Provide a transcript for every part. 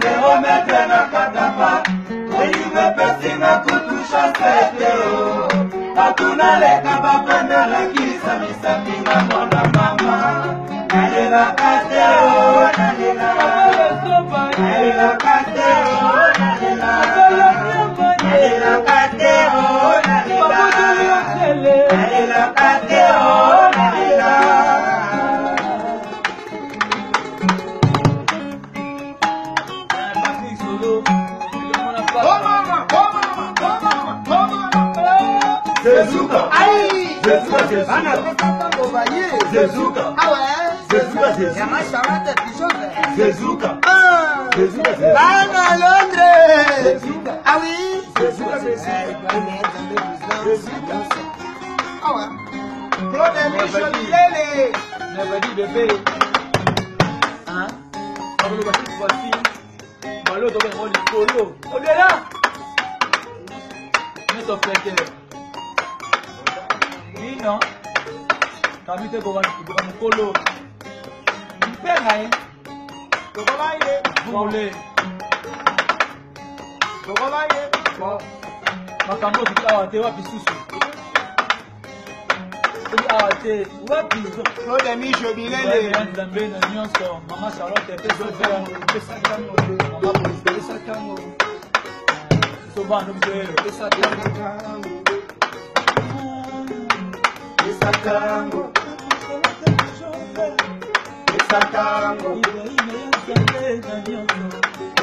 zero metre na katapa oyime pesi na kutusha seteo batuna leka bapanda lakisa misapi na mwana mama nalela kateo nalela nalela kateo nalela nalela kateo nalela nalela kateo nalela. Zezuka, Zezuka, Zezuka, ah ouais, Zezuka, Zezuka, Zezuka, Anna Londres, Zezuka, ah oui, Zezuka, Zezuka, ah ouais, Claude Michel Lele, never dit bébé, hein, on va le voir cette fois-ci, Malo doit être le polo, on est là, mais ton frère. Non, kami te gowan mukolo. Mpenga ye. Tokola ye. Mole. Tokola ye. Makambo tikawa te wapi susu. Te wapi. Claude Micho Bilele. Nzambe na nyonso. Mama Charlotte pesa kango. Mama police pesa kango. Soba no mzelo. Pesa kango. Tango, esa tango, esa tango,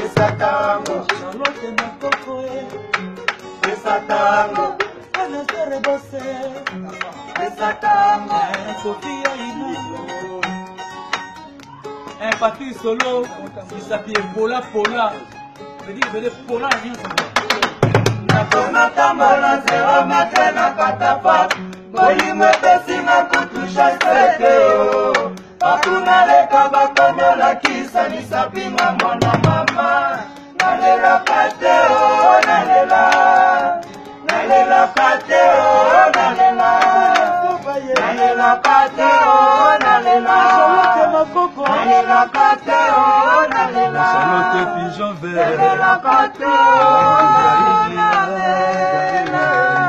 esa tango, esa tango, Sofia Ino, un Patrice Solo, il s'appelle Pola Pola, veut dire Pola Nakona tamala zero metre na katapa. Oyime pesi na kutusha seteo bakuna leka bakondo lakisa nisapima mwana mama nalela kateo nalela nalela kateo nalela nalela kateo nalela nalela kateo nalela Charlotte pigeon vert nalela kateo nalela